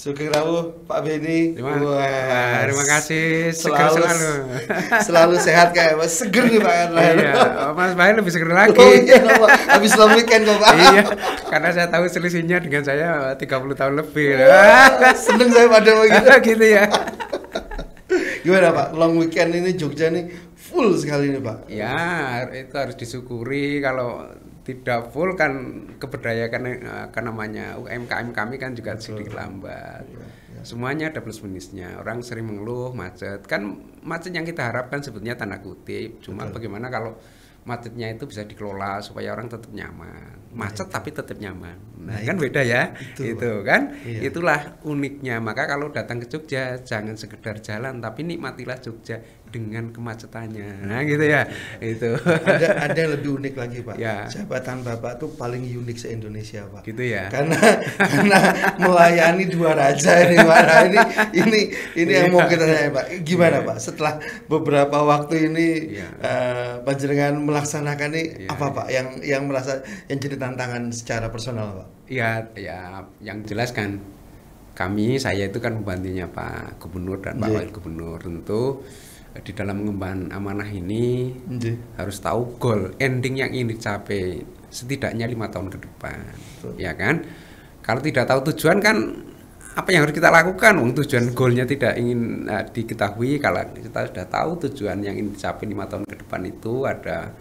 Sugeng rawuh Pak Beni. Terima kasih. Selalu sehat kayak Mas. Seger nih Pak. Iya, Mas Bayu lebih seger lagi. Oh iya, Pak. Habis long weekend kok Pak. Iya, karena saya tahu selisihnya dengan saya 30 tahun lebih. Seneng saya pada begitu. Gitu ya. Gimana Pak? Long weekend ini Jogja nih full sekali nih Pak. Ya, itu harus disyukuri. Kalau tidak full kan keberdayakan namanya UMKM kami kan juga sedikit lambat. Ya. Semuanya ada plus minusnya. Orang sering mengeluh macet. Kan macet yang kita harapkan sebetulnya tanda kutip. Cuma bagaimana kalau macetnya itu bisa dikelola supaya orang tetap nyaman. Macet tapi tetap nyaman. Nah, kan beda ya. Itu kan. Iya. Itulah uniknya. Maka kalau datang ke Jogja jangan sekedar jalan tapi nikmatilah Jogja dengan kemacetannya. Nah, gitu ya. Itu. Ada yang lebih unik lagi, Pak. Ya. Jabatan Bapak tuh paling unik se-Indonesia, Pak. Gitu ya. Karena melayani dua raja ini, Pak. Nah, ini yang mau kita tanya, Pak. Gimana, Pak? Setelah beberapa waktu ini panjenengan melaksanakan ini apa, Pak? Yang merasa yang jadi tantangan secara personal, Pak? Iya, ya, yang jelas kan saya itu kan pembantunya Pak Gubernur dan Pak Wakil Gubernur. Tentu di dalam mengemban amanah ini harus tahu goal ending yang ingin dicapai setidaknya 5 tahun ke depan. Ya kan? Kalau tidak tahu tujuan kan apa yang harus kita lakukan? Tujuan goalnya tidak ingin diketahui. Kalau kita sudah tahu tujuan yang ingin dicapai 5 tahun ke depan itu ada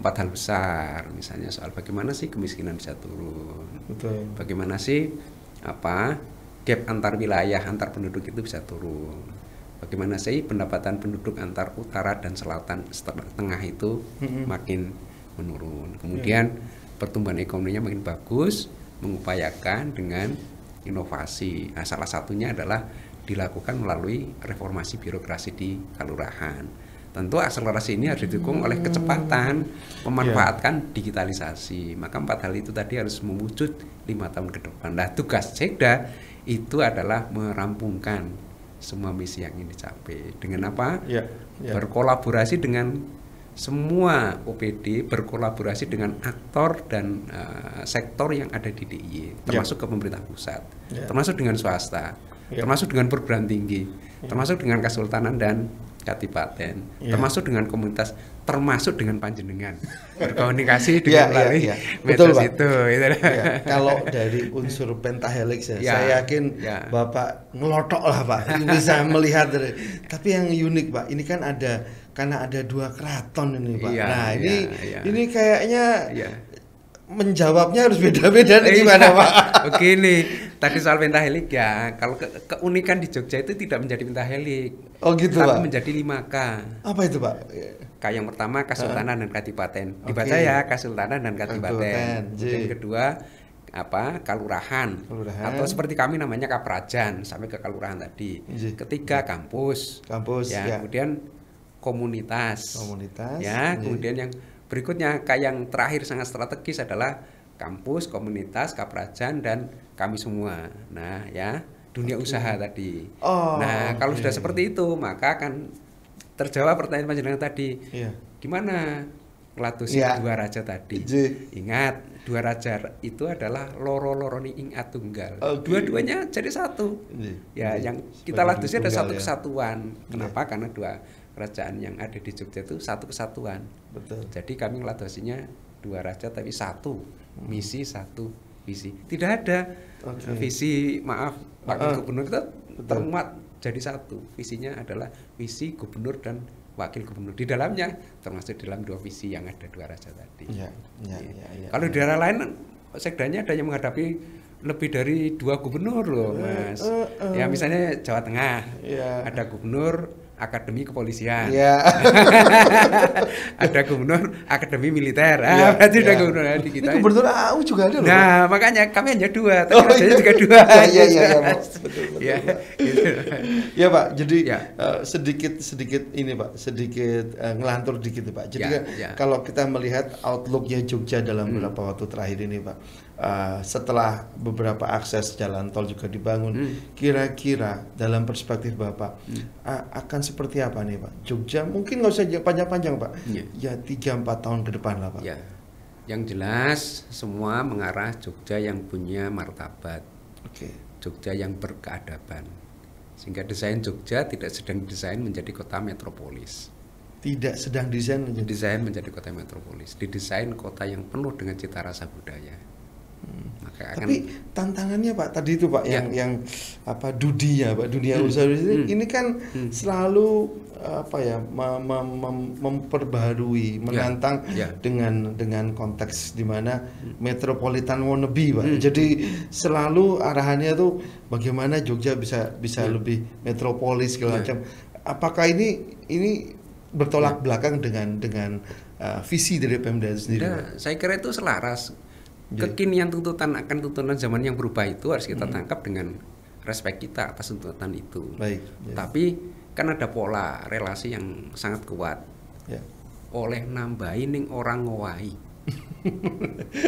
4 hal besar. Misalnya soal bagaimana sih kemiskinan bisa turun. Betul. Bagaimana sih gap antar wilayah, antar penduduk itu bisa turun. Bagaimana sih pendapatan penduduk antar utara dan selatan tengah itu makin menurun. Kemudian pertumbuhan ekonominya makin bagus, mengupayakan dengan inovasi. Nah, salah satunya adalah dilakukan melalui reformasi birokrasi di kelurahan. Tentu akselerasi ini harus didukung oleh kecepatan memanfaatkan digitalisasi. Maka 4 hal itu tadi harus mewujud 5 tahun ke depan. Nah, tugas Sekda itu adalah merampungkan semua misi yang ingin dicapai. Dengan apa? Berkolaborasi dengan semua OPD, berkolaborasi dengan aktor dan sektor yang ada di DIY, termasuk ke pemerintah pusat, termasuk dengan swasta, termasuk dengan perguruan tinggi, termasuk dengan kesultanan dan kadipaten, termasuk dengan komunitas, termasuk dengan panjenengan, berkomunikasi dengan melalui medsos itu. Kalau dari unsur pentahelix saya yakin Bapak ngelotok lah Pak, bisa melihat dari. Tapi yang unik Pak, ini kan karena ada 2 keraton ini Pak. Nah ini kayaknya menjawabnya harus beda-beda nih gimana Pak? Begini, tadi soal pentahelik ya. Kalau keunikan di Jogja itu tidak menjadi pentahelik. Oh gitu tapi Pak. Menjadi 5K. Apa itu Pak? K yang pertama Kesultanan dan Kadipaten. Dibaca ya Kesultanan dan Kadipaten. Yang kedua Kalurahan. Atau seperti kami namanya Kaprajan sampai ke Kalurahan tadi. Ketiga kampus. Kemudian komunitas. Kemudian yang berikutnya yang terakhir sangat strategis adalah kampus, komunitas, Kaprajan dan kami semua. Nah, dunia usaha tadi. Kalau sudah seperti itu, maka akan terjawab pertanyaan panjenengan tadi. Gimana ngeladusi 2 raja tadi? Ingat, 2 raja itu adalah loro-loroni ing atunggal. Dua-duanya jadi satu. Yang kita ladusi ada satu kesatuan. Kenapa? Karena 2 kerajaan yang ada di Jogja itu satu kesatuan. Betul. Jadi kami ngeladusinya 2 raja tapi satu misi, satu visi. Tidak ada visi Wakil Gubernur itu termuat jadi satu. Visinya adalah visi Gubernur dan Wakil Gubernur. Di dalamnya termasuk dalam 2 visi yang ada 2 raja tadi. Kalau di daerah lain sekdanya ada yang menghadapi lebih dari 2 gubernur loh Mas. Misalnya Jawa Tengah ada gubernur Akademi Kepolisian, ada gubernur Akademi Militer, berarti ada gubernur di kita. Ini gubernur AU juga ada loh. Nah, makanya kami hanya 2, tapi rajanya juga 2. Iya Pak. Jadi sedikit ini Pak, sedikit ngelantur dikit Pak. Jadi kalau kita melihat outlooknya Jogja dalam beberapa waktu terakhir ini Pak, setelah beberapa akses jalan tol juga dibangun, kira-kira dalam perspektif Bapak akan seperti apa nih Pak? Jogja mungkin nggak usah panjang-panjang Pak, 3-4 tahun ke depan lah Pak. Yang jelas semua mengarah Jogja yang punya martabat. Jogja yang berkeadaban. Sehingga desain Jogja tidak sedang desain menjadi kota metropolis. Tidak sedang desain menjadi kota metropolis, didesain kota yang penuh dengan cita rasa budaya. Maka tapi tantangannya Pak tadi itu Pak yang apa dunia Pak, dunia usaha ini kan selalu apa ya memperbaharui, menantang dengan konteks di mana metropolitan wannabe Pak. Jadi selalu arahannya tuh bagaimana Jogja bisa lebih metropolis segala macam. Apakah ini bertolak belakang dengan visi dari Pemda sendiri? Saya kira itu selaras. Kekinian tuntutan zaman yang berubah itu harus kita tangkap dengan respek kita atas tuntutan itu. Baik. Tapi kan ada pola relasi yang sangat kuat. Oleh nambahin ning orang ngowahi.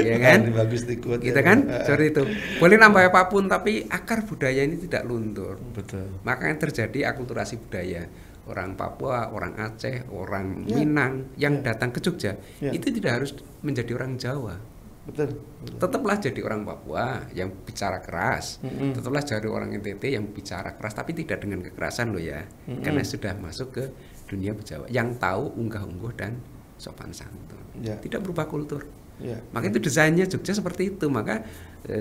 Ya kan? Bagus dikuat. Kita kan seperti itu. Boleh nambah apapun tapi akar budaya ini tidak luntur. Betul. Makanya terjadi akulturasi budaya. Orang Papua, orang Aceh, orang Minang yang datang ke Jogja itu tidak harus menjadi orang Jawa. Betul. Tetaplah jadi orang Papua yang bicara keras, tetaplah jadi orang NTT yang bicara keras, tapi tidak dengan kekerasan loh ya, karena sudah masuk ke dunia Jawa, yang tahu unggah-ungguh dan sopan santun, tidak berubah kultur. Maka itu desainnya Jogja seperti itu. Maka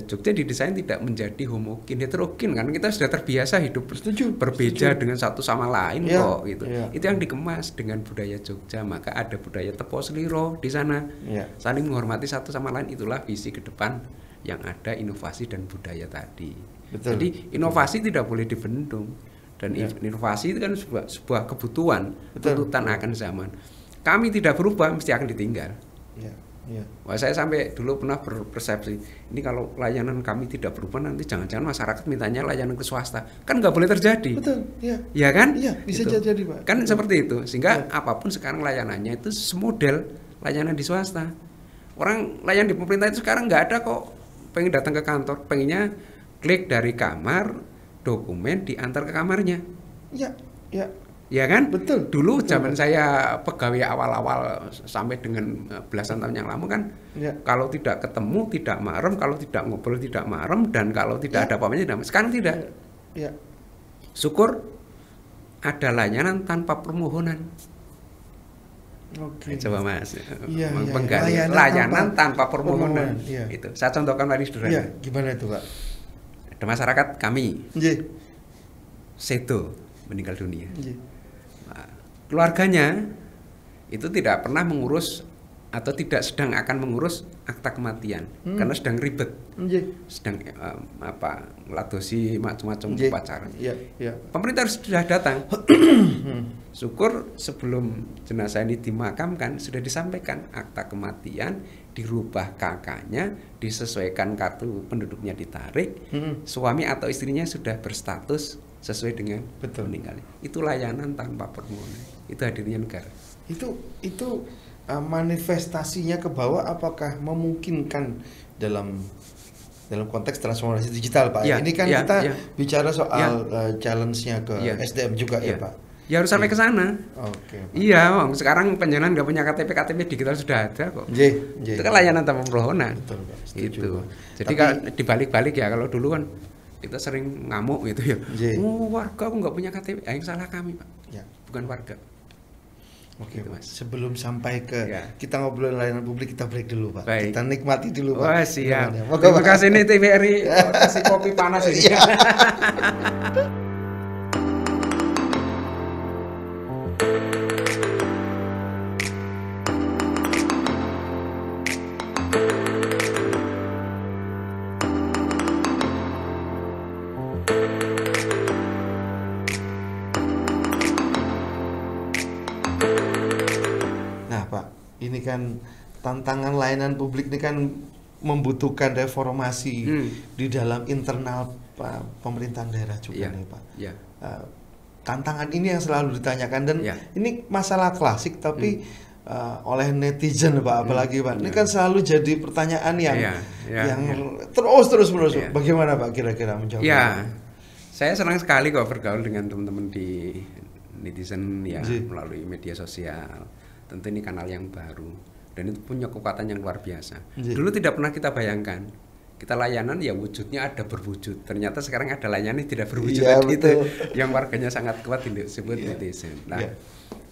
Jogja didesain tidak menjadi homogen, heterogen, kan kita sudah terbiasa hidup berbeda dengan satu sama lain kok gitu. Itu yang dikemas dengan budaya Jogja. Maka ada budaya Tepo Sliro di sana, saling menghormati satu sama lain. Itulah visi ke depan yang ada, inovasi dan budaya tadi. Jadi inovasi tidak boleh dibendung, dan inovasi itu kan sebuah kebutuhan, tuntutan akan zaman. Kami tidak berubah mesti akan ditinggal. Wah, saya sampai dulu pernah berpersepsi, ini kalau layanan kami tidak berubah nanti jangan-jangan masyarakat mintanya layanan ke swasta, kan nggak boleh terjadi. Betul, ya kan? Iya, bisa jadi Pak. Kan seperti itu, sehingga apapun sekarang layanannya itu semodel layanan di swasta. Orang layan di pemerintah itu sekarang nggak ada kok, pengen datang ke kantor, pengennya klik dari kamar, dokumen diantar ke kamarnya. Ya kan? Betul. Dulu zaman saya pegawai awal-awal sampai dengan belasan tahun yang lama kan, kalau tidak ketemu tidak marem, kalau tidak ngobrol tidak marem, dan kalau tidak ada apa-apanya tidak. Sekarang tidak. Syukur ada layanan tanpa permohonan. Coba Mas, penggali layanan tanpa permohonan. Itu. Saya contohkan lagi sederhana. Gimana itu Pak? Ada masyarakat kami, sedo meninggal dunia. Keluarganya itu tidak pernah mengurus atau tidak sedang akan mengurus akta kematian karena sedang ribet, sedang ngeladosi macam-macam upacara. Pemerintah sudah datang. Syukur sebelum jenazah ini dimakamkan sudah disampaikan akta kematian, dirubah KK-nya, disesuaikan kartu penduduknya ditarik, suami atau istrinya sudah berstatus sesuai dengan meninggalnya. Itu layanan tanpa permohonan. Itu hadirnya negara. Itu manifestasinya ke bawah apakah memungkinkan dalam konteks transformasi digital Pak? Ini kan kita bicara soal challenge-nya ke SDM juga ya Pak. Ya harus sampai ke sana. Iya, sekarang penjualan nggak punya KTP digital sudah ada kok. Itu kan layanan tanpa permohonan. Betul Pak. Itu. Jadi kalau dibalik-balik ya, kalau dulu kan kita sering ngamuk gitu ya. Warga aku nggak punya KTP, yang salah kami Pak. Bukan warga. Oke gitu, Mas. Sebelum sampai ke kita ngobrol layanan publik, kita break dulu Pak. Baik. Kita nikmati dulu Pak. Wah siap. Terima kasih nih TVRI kasih kopi panas ini. Ini kan tantangan layanan publik ini kan membutuhkan reformasi di dalam internal pemerintahan daerah juga nih Pak. Tantangan ini yang selalu ditanyakan dan ini masalah klasik tapi oleh netizen Pak, apalagi Pak. Ini kan selalu jadi pertanyaan yang terus menerus. Bagaimana Pak kira-kira menjawabnya? Saya senang sekali kok bergaul dengan teman-teman di netizen melalui media sosial. Tentu ini kanal yang baru dan itu punya kekuatan yang luar biasa. Dulu tidak pernah kita bayangkan Kita layanan ya wujudnya ada berwujud. Ternyata sekarang ada layanan tidak berwujud itu yang warganya sangat kuat disebut netizen. Nah,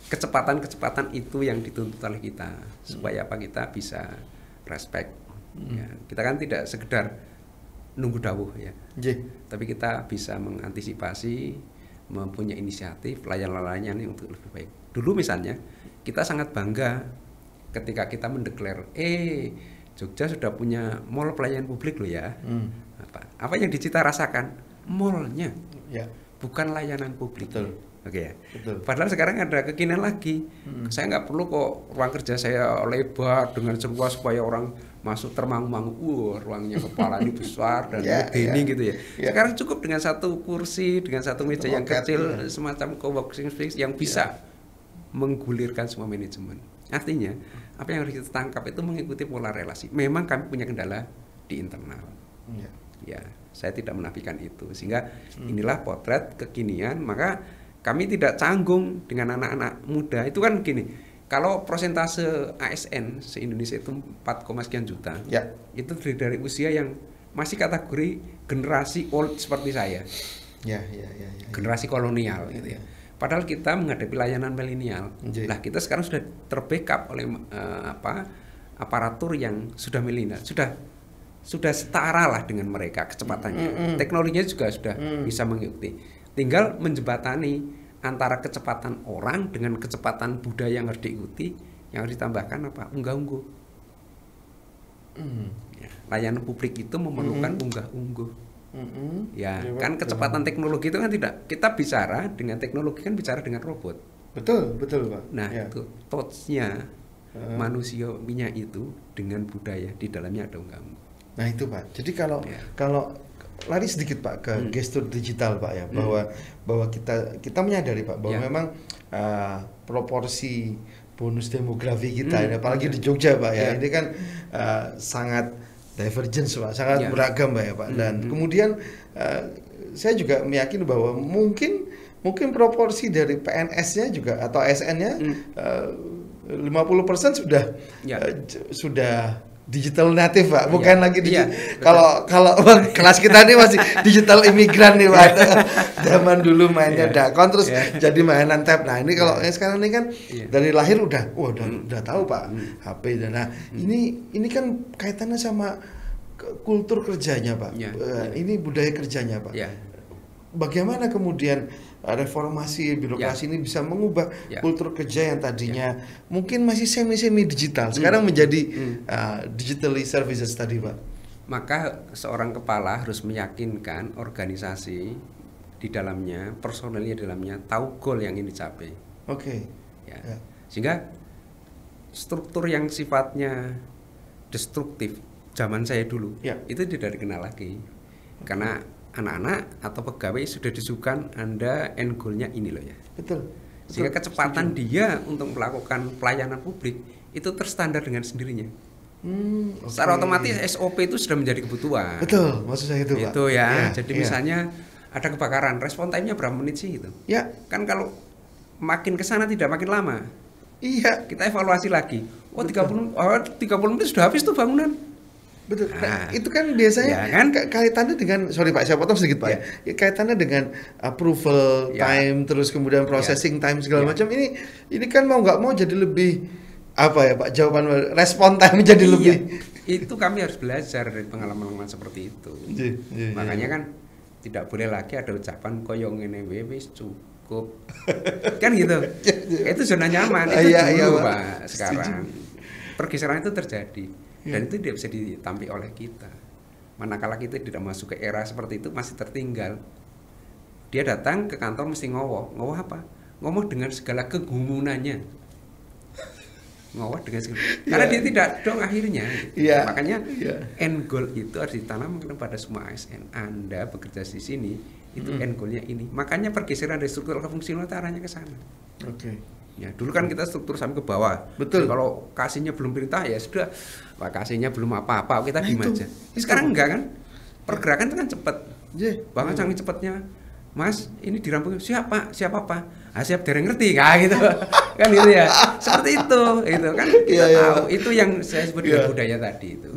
kecepatan itu yang dituntut oleh kita supaya apa kita bisa respect. Ya, kita kan tidak sekedar nunggu dawuh ya. Tapi kita bisa mengantisipasi, mempunyai inisiatif layanan yang untuk lebih baik. Dulu misalnya kita sangat bangga ketika kita mendeklar Jogja sudah punya mall pelayanan publik loh ya. Apa yang dicita rasakan? Mallnya, bukan layanan publik. Betul. Oke ya. Betul. Padahal sekarang ada kekinian lagi. Saya nggak perlu kok ruang kerja saya lebar dengan seluas supaya orang masuk termangu-mangu. Ruangnya kepala ini besar dan ini gitu ya. Sekarang cukup dengan satu kursi, dengan satu meja yang kecil, semacam co-working space yang bisa menggulirkan semua manajemen. Artinya apa yang harus kita tangkap itu mengikuti pola relasi. Memang kami punya kendala di internal. Ya, saya tidak menafikan itu. Sehingga inilah potret kekinian. Maka kami tidak canggung dengan anak-anak muda. Itu kan gini. Kalau prosentase ASN se-Indonesia itu 4, sekian juta. Itu dari usia yang masih kategori generasi old seperti saya. Generasi kolonial gitu ya. Padahal kita menghadapi layanan milenial. Nah, kita sekarang sudah terbackup oleh aparatur yang sudah milenial, sudah setara lah dengan mereka kecepatannya. Teknologinya juga sudah bisa mengikuti. Tinggal menjembatani antara kecepatan orang dengan kecepatan budaya yang harus diikuti, yang harus ditambahkan apa? Unggah-ungguh. Layanan publik itu memerlukan unggah-ungguh. Ya, kan kecepatan teknologi itu kan tidak, kita bicara dengan teknologi kan bicara dengan robot. Betul Pak. Nah, itu touch-nya manusianya itu dengan budaya di dalamnya ada unggah-ungguh. Nah, itu Pak. Jadi kalau lari sedikit Pak ke gestur digital Pak ya, bahwa kita menyadari Pak bahwa memang proporsi bonus demografi kita apalagi di Jogja Pak ya, ini kan sangat divergence Pak, sangat beragam Pak ya Pak. Dan kemudian saya juga meyakini bahwa mungkin proporsi dari PNS-nya juga atau ASN-nya 50% sudah digital native Pak, bukan lagi kalau kelas kita ini masih digital imigran nih Pak. Zaman dulu mainnya dakon terus jadi mainan tab. Nah, ini kalau sekarang ini kan dari lahir udah tahu Pak HP. Nah, ini kan kaitannya sama kultur kerjanya Pak. Ini budaya kerjanya Pak. Bagaimana kemudian reformasi birokrasi ini bisa mengubah kultur kerja yang tadinya mungkin masih semi digital sekarang menjadi digitally services tadi Pak. Maka seorang kepala harus meyakinkan organisasi di dalamnya, personelnya di dalamnya tahu goal yang ingin dicapai. Sehingga struktur yang sifatnya destruktif zaman saya dulu itu tidak dikenal lagi, karena anak-anak atau pegawai sudah disuguhkan Anda end goal-nya ini loh ya. Betul. Sehingga kecepatan dia untuk melakukan pelayanan publik itu terstandar dengan sendirinya. Secara otomatis SOP itu sudah menjadi kebutuhan. Betul, maksud saya itu Pak. Itu ya. Jadi misalnya ada kebakaran, respon time-nya berapa menit sih itu? Kan kalau makin ke sana tidak makin lama. Kita evaluasi lagi. 30 menit sudah habis tuh bangunan. Betul. Nah, itu kan biasanya kaitannya dengan, sorry Pak, saya potong sedikit Pak. Kaitannya dengan approval time, terus kemudian processing time segala macam. Ini kan mau nggak mau jadi lebih apa ya Pak? Jawaban respon time jadi lebih. Itu kami harus belajar dari pengalaman seperti itu. Makanya kan tidak boleh lagi ada ucapan koyong ini wis cukup. Kan gitu. Itu zona nyaman itu dulu Pak. Sekarang pergeseran itu terjadi. Dan itu tidak bisa ditampik oleh kita. Manakala kita tidak masuk ke era seperti itu, masih tertinggal. Dia datang ke kantor mesti ngowoh. Ngowoh apa? Ngowoh dengan segala kegumunannya. Ngowoh dengan segala. Karena dia tidak dong akhirnya. Makanya end goal itu harus ditanamkan kepada semua ASN. Anda bekerja di sini, itu end goal-nya ini. Makanya pergeseran dari struktur ke fungsional arahnya ke sana. Ya, dulu kan kita struktur sampai ke bawah. Betul. Jadi kalau kasihnya belum perintah ya sudah, Pak kasihnya belum apa-apa, kita diem aja. Sekarang enggak kan? Pergerakan itu kan cepat. Bahkan saking cepatnya, Mas, ini dirampung siapa Pak? siap dereng ngerti gitu kan gitu ya, seperti itu kan kita tahu itu yang saya sebut dengan budaya tadi itu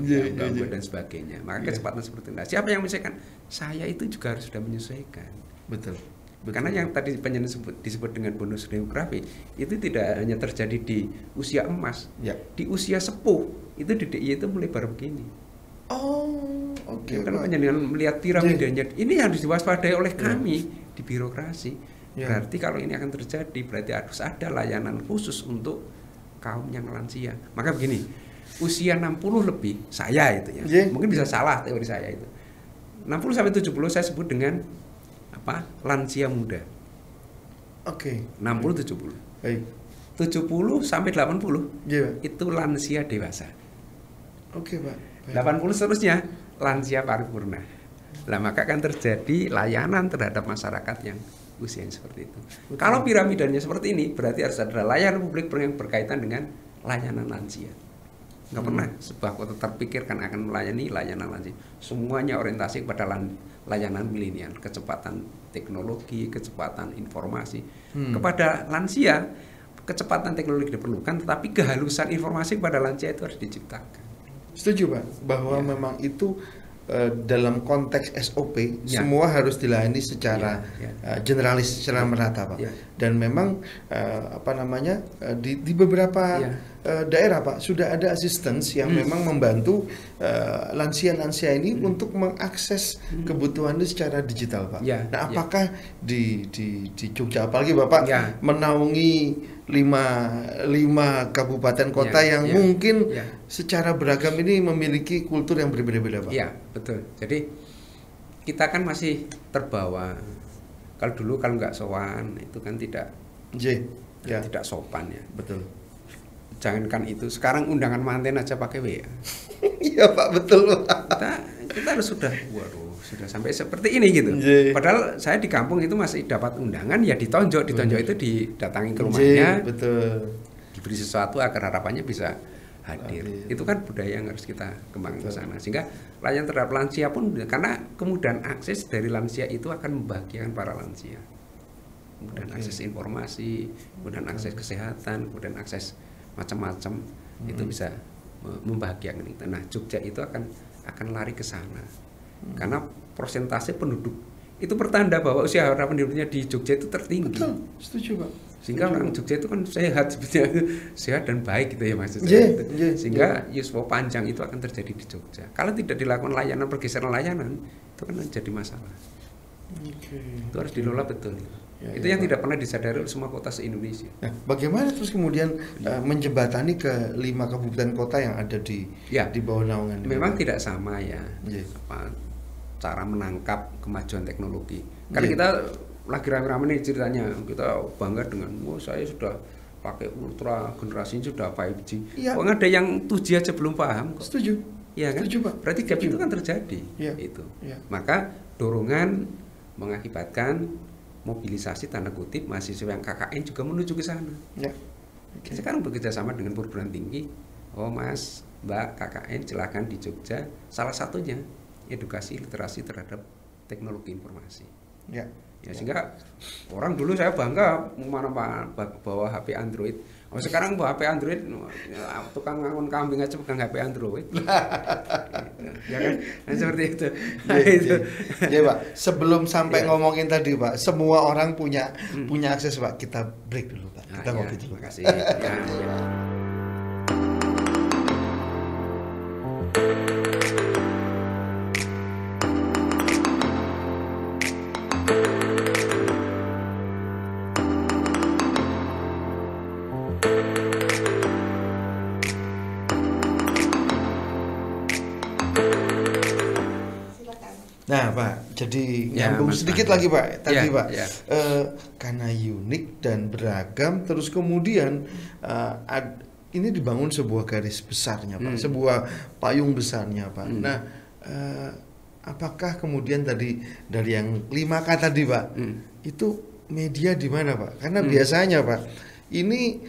dan sebagainya. Maka kecepatan seperti itu, siapa yang menyesuaikan? Saya itu juga harus sudah menyesuaikan. Betul. Karena yang tadi penyanyi disebut dengan bonus demografi itu tidak hanya terjadi di usia emas, di usia sepuh itu di DIY itu mulai baru begini. Karena penyanyian melihat piramidanya ini harus diwaspadai oleh kami di birokrasi. Berarti kalau ini akan terjadi, berarti harus ada layanan khusus untuk kaum yang lansia. Maka begini, usia 60 lebih saya itu ya, mungkin bisa salah teori saya itu. 60 sampai 70 saya sebut dengan lansia muda. 60 70. Baik. 70 sampai 80 itu lansia dewasa. Pak. 80 seterusnya lansia paripurna. Nah, maka akan terjadi layanan terhadap masyarakat yang usianya seperti itu. Kalau piramidanya seperti ini, berarti harus ada layanan publik yang berkaitan dengan layanan lansia. Nggak pernah sebuah kota terpikirkan akan melayani layanan lansia. Semuanya orientasi kepada layanan milenial, kecepatan teknologi, kecepatan informasi. Kepada lansia, kecepatan teknologi diperlukan, tetapi kehalusan informasi kepada lansia itu harus diciptakan. Setuju Pak, bahwa memang itu dalam konteks SOP semua harus dilayani secara generalis, secara merata Pak. Dan memang di beberapa daerah Pak sudah ada assistance yang memang membantu lansia-lansia ini untuk mengakses kebutuhannya secara digital Pak. Nah, apakah di Jogja, apalagi Bapak menaungi 5 kabupaten kota yang mungkin secara beragam ini memiliki kultur yang berbeda-beda Pak. Iya, betul. Jadi kita kan masih terbawa. Kalau dulu kalau nggak sowan itu kan tidak sopan ya. Betul. Jangankan itu, sekarang undangan manten aja pakai WA. Iya Pak, betul Pak. Kita harus sudah sampai seperti ini gitu. Padahal saya di kampung itu masih dapat undangan ya ditonjok itu didatangi ke rumahnya. Betul. Diberi sesuatu agar harapannya bisa hadir. Itu kan budaya yang harus kita kembangkan ke sana. Sehingga layanan terhadap lansia pun, karena kemudahan akses dari lansia itu akan membahagiakan para lansia. Kemudian akses informasi, kemudian akses kesehatan, kemudian akses macam-macam itu bisa membahagiakan itu. Nah, Jogja itu akan lari ke sana. Karena persentase penduduk itu pertanda bahwa usia harapan hidupnya di Jogja itu tertinggi. Betul, setuju Pak. Sehingga orang Jogja itu kan sehat sebetulnya, sehat dan baik gitu ya maksud saya. Sehingga yuswa panjang itu akan terjadi di Jogja. Kalau tidak dilakukan layanan, pergeseran layanan, itu kan jadi masalah. Itu harus dilola betul. Itu yang tidak pernah disadari oleh semua kota se-Indonesia. Nah, bagaimana terus kemudian menjembatani ke 5 kabupaten kota yang ada di bawah naungan? Memang tidak sama ya. Cara menangkap kemajuan teknologi. Karena kita lagi rame-rame nih ceritanya, kita bangga dengan saya sudah pakai ultra, generasinya sudah 5G. Ada yang 2G aja belum paham kok. Setuju. Iya kan? Setuju Pak. Berarti gap itu kan terjadi. Itu. Maka dorongan mengakibatkan mobilisasi tanda kutip mahasiswa yang KKN juga menuju ke sana. Sekarang bekerja sama dengan perguruan tinggi. Mas, Mbak, KKN silakan di Jogja. Salah satunya edukasi literasi terhadap teknologi informasi. Sehingga orang dulu saya bangga mana bawa HP Android. Sekarang bawa HP Android, tukang ngangon kambing aja pegang HP Android. Ya kan? Nah, seperti itu. Pak. Sebelum sampai ngomongin tadi Pak, semua orang punya akses Pak. Kita break dulu Pak. Kita ngopi dulu. Terima kasih. Nah Pak, jadi nyambung sedikit lagi Pak tadi Pak, karena unik dan beragam, terus kemudian ini dibangun sebuah garis besarnya Pak, sebuah payung besarnya Pak. Nah, apakah kemudian dari yang 5K tadi Pak, itu media di mana Pak? Karena biasanya Pak, ini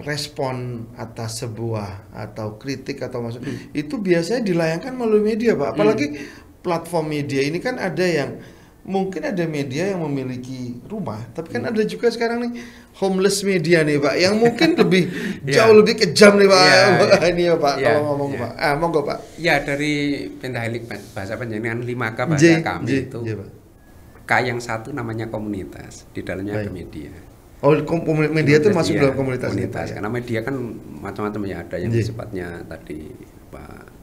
respon atas sebuah atau kritik atau itu biasanya dilayangkan melalui media Pak, apalagi platform media ini kan ada yang mungkin ada media yang memiliki rumah, tapi kan ada juga sekarang nih homeless media nih Pak, yang mungkin lebih jauh lebih kejam nih Pak. Ini ya Pak, kalau ngomong Pak. Monggo Pak. Ya, dari Pentahelik bahasa panjenengan 5K bahasa kami itu. K yang satu namanya komunitas, di dalamnya ada media. Oh, media itu masuk dalam komunitas. Karena media kan macam-macam ya, ada yang sifatnya tadi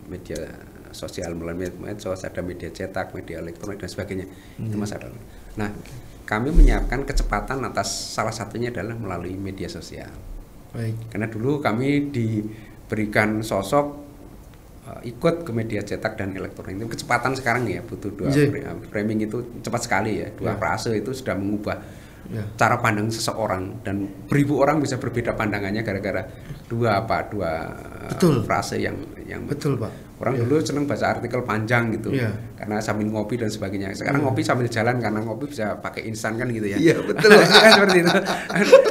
media sosial melalui medsos, ada media cetak, media elektronik dan sebagainya. Itu masalah. Nah, kami menyiapkan kecepatan atas salah satunya adalah melalui media sosial. Baik. Karena dulu kami diberikan sosok ikut ke media cetak dan elektronik. Itu kecepatan sekarang ya, butuh 2 framing itu cepat sekali ya. 2 frase itu sudah mengubah cara pandang seseorang, dan beribu orang bisa berbeda pandangannya gara-gara dua frase yang betul Pak. Orang dulu seneng baca artikel panjang gitu, karena sambil ngopi dan sebagainya. Sekarang ngopi sambil jalan, karena ngopi bisa pakai instan kan gitu ya. Iya betul. Seperti itu.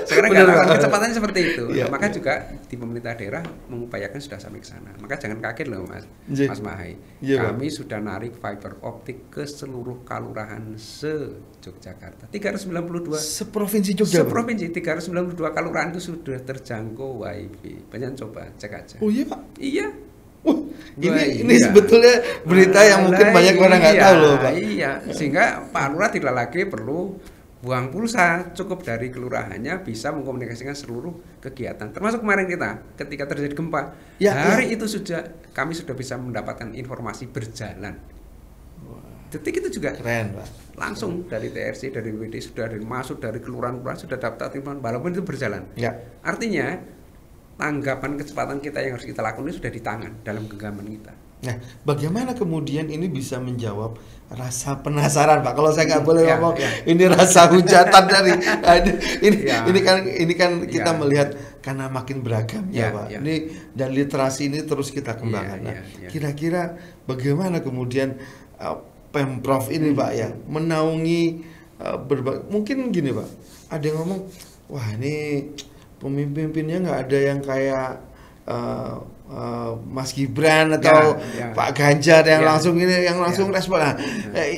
Sekarang kecepatannya seperti itu. Maka juga di pemerintah daerah mengupayakan sudah sampai ke sana. Maka jangan kaget loh Mas Mahai. Kami sudah narik fiber optik ke seluruh kalurahan se-Yogyakarta. 392. Seprovinsi Jogja. Seprovinsi 392 kalurahan itu sudah terjangkau WiFi. Banyak coba cek aja. Oh iya Pak. Iya. Ini sebetulnya berita yang mungkin banyak orang nggak tahu loh Pak. Iya, sehingga Pak Lurah tidak lagi perlu buang pulsa, cukup dari kelurahannya bisa mengkomunikasikan seluruh kegiatan. Termasuk kemarin kita ketika terjadi gempa, hari itu kami sudah bisa mendapatkan informasi berjalan. Detik itu juga keren Pak. Langsung dari TRC, dari WD sudah masuk dari kelurahan-kelurahan sudah dapat informasi, walaupun itu berjalan. Ya. Artinya tanggapan kecepatan kita yang harus kita lakukan ini sudah di tangan dalam genggaman kita. Nah, bagaimana kemudian ini bisa menjawab rasa penasaran Pak? Kalau saya nggak boleh ngomong, ini rasa hujatan dari ini kan kita melihat karena makin beragam Pak. Ini dan literasi ini terus kita kembangkan. Kira-kira bagaimana kemudian Pemprov ini Pak ya menaungi mungkin gini Pak, ada yang ngomong, wah ini pemimpinnya nggak ada yang kayak Mas Gibran atau Pak Ganjar yang langsung respon. Nah,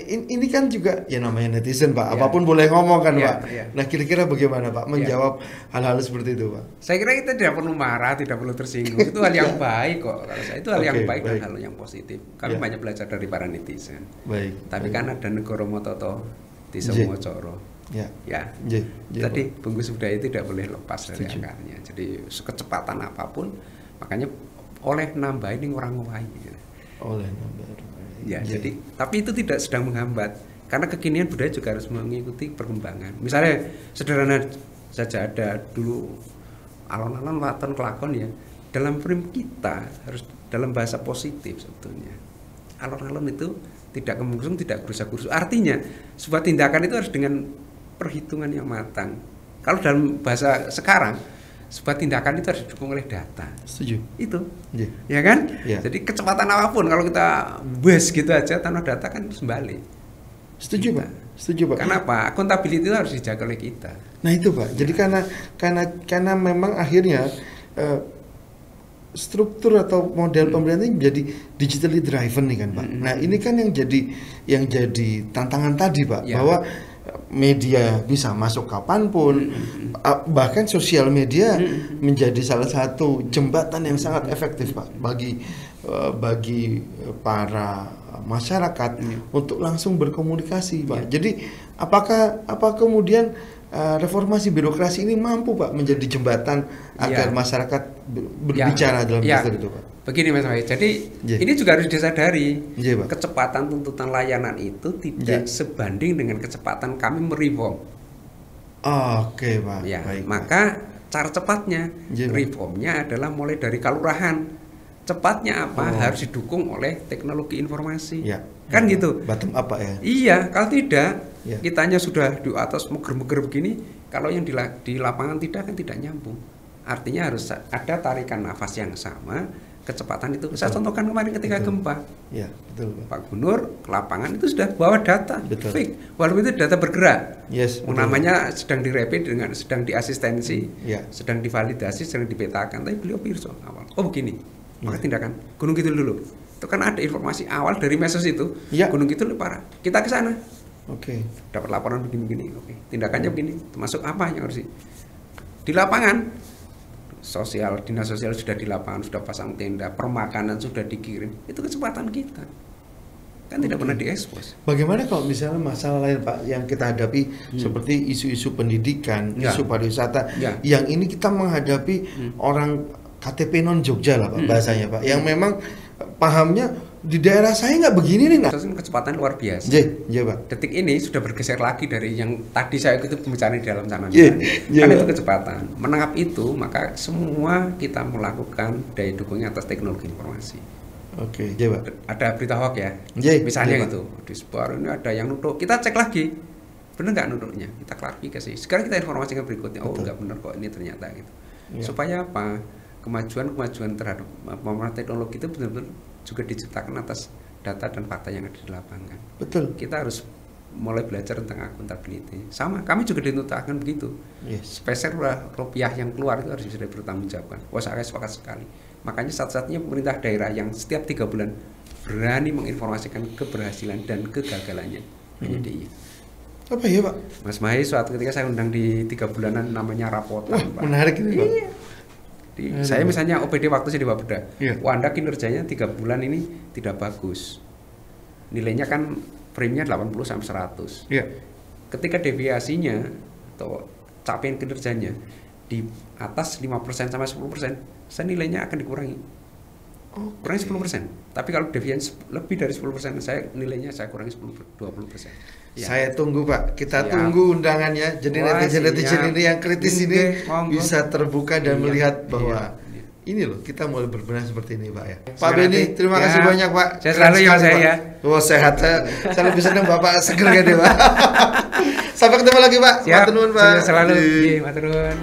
ini kan juga ya namanya netizen Pak, apapun boleh ngomong kan Pak. Nah, kira-kira bagaimana Pak menjawab hal-hal seperti itu Pak? Saya kira kita tidak perlu marah, tidak perlu tersinggung. Itu hal yang baik kok. Kalau saya itu hal yang baik dan hal yang positif. Kami banyak belajar dari para netizen. Tapi kan ada negara mototo di semua coro. Tadi bungkus budaya itu tidak boleh lepas dari akarnya. Jadi kecepatan apapun, makanya oleh nambahin orang ngowai. Jadi tapi itu tidak sedang menghambat, karena kekinian budaya juga harus mengikuti perkembangan. Misalnya sederhana saja, ada dulu alon-alon waton kelakon ya. Dalam frame kita harus dalam bahasa positif sebetulnya. Alon-alon itu tidak kemungsung, tidak gerusa-gerusu. Artinya sebuah tindakan itu harus dengan perhitungan yang matang. Kalau dalam bahasa sekarang, sebuah tindakan itu harus didukung oleh data. Setuju. Itu, ya kan? Jadi kecepatan apapun kalau kita gitu aja tanpa data kan sembali. Setuju Pak. Setuju Pak. Kenapa? Akuntabilitas itu harus dijaga oleh kita. Nah itu Pak. Jadi karena memang akhirnya struktur atau model pemerintah ini menjadi digitally driven nih kan Pak. Nah ini kan yang jadi tantangan tadi Pak, bahwa media bisa masuk kapanpun, bahkan sosial media menjadi salah satu jembatan yang sangat efektif Pak bagi para masyarakat untuk langsung berkomunikasi Pak. Jadi apa kemudian reformasi birokrasi ini mampu Pak menjadi jembatan agar masyarakat berbicara dalam istilah itu Pak? Begini Mas Wahid, jadi ini juga harus disadari, kecepatan tuntutan layanan itu tidak sebanding dengan kecepatan kami mereform. Oke Pak. Baik, maka cara cepatnya reformnya adalah mulai dari kalurahan. Cepatnya apa? Harus didukung oleh teknologi informasi. Kan gitu. Bottom up Pak ya. Iya, kalau tidak kitanya sudah di atas meger-meger begini, kalau yang di lapangan tidak kan tidak nyambung. Artinya harus ada tarikan nafas yang sama, kecepatan itu. Saya contohkan kemarin ketika gempa. Pak Gubernur ke lapangan itu sudah bawa data fix, walaupun itu data bergerak. Namanya sedang direpit dengan sedang diasistensi, sedang divalidasi, sedang dipetakan. Tapi beliau pirsa awal. Oh begini, maka tindakan Gunung Kidul dulu. Itu kan ada informasi awal dari medsos itu. Gunung Kidul parah. Kita ke sana. Oke. Dapat laporan begini-begini, oke. Tindakannya begini, termasuk apa yang harus di lapangan. Dinas sosial sudah di lapangan, sudah pasang tenda, permakanan sudah dikirim. Itu kesempatan kita. Kan tidak pernah diekspos. Bagaimana kalau misalnya masalah lain Pak yang kita hadapi seperti isu-isu pendidikan, isu pariwisata, yang ini kita menghadapi orang KTP non Jogja lah Pak bahasanya Pak, yang memang pahamnya di daerah saya nggak begini nih nggak. Kecepatan luar biasa. Iya Pak. Detik ini sudah bergeser lagi dari yang tadi saya itu pembicaraan di dalam sana. Kan itu kecepatan. Menangkap itu maka semua kita melakukan daya dukungnya atas teknologi informasi. Oke. Iya Pak. Ada berita hoax ya. Misalnya itu di sebuah ini ada yang nuduh. Kita cek lagi. Benar nggak nuduhnya? Kita klarifikasi. Sekarang kita informasikan berikutnya. Oh nggak benar kok ini ternyata gitu. Supaya apa? Kemajuan terhadap pemahaman teknologi itu benar-benar juga diciptakan atas data dan fakta yang ada di lapangan. Betul. Kita harus mulai belajar tentang akuntabilitas. Sama, kami juga dituntutkan begitu. Spesial rupiah yang keluar itu harus bisa bertanggungjawabkan. Wah, saya sepakat sekali. Makanya satu-satunya pemerintah daerah yang setiap 3 bulan berani menginformasikan keberhasilan dan kegagalannya hanya DIY. Apa ya Pak? Mas Mahi suatu ketika saya undang di 3 bulanan namanya rapotan. Wah, Pak. Menarik ini Pak. Iya. Saya misalnya OPD waktu saya di Bapeda, Anda kinerjanya 3 bulan ini tidak bagus. Nilainya kan frame-nya 80 sampai 100. Ketika deviasinya atau capaian kinerjanya di atas 5% sampai 10%, saya nilainya akan dikurangi. Kurangi 10%. Tapi kalau deviasi lebih dari 10%, saya nilainya saya kurangi 20%. Saya tunggu Pak, kita tunggu undangannya. Jadi netizen ini yang kritis ini bisa terbuka dan melihat bahwa ini loh, kita mulai berbenah seperti ini Pak ya. Pak Benny, terima kasih banyak Pak. Saya selalu ya saya. Oh sehat, saya lebih senang Bapak seger kan Pak. Sampai ketemu lagi Pak. Siap, matur nuwun Pak. Selalu, matur nuwun.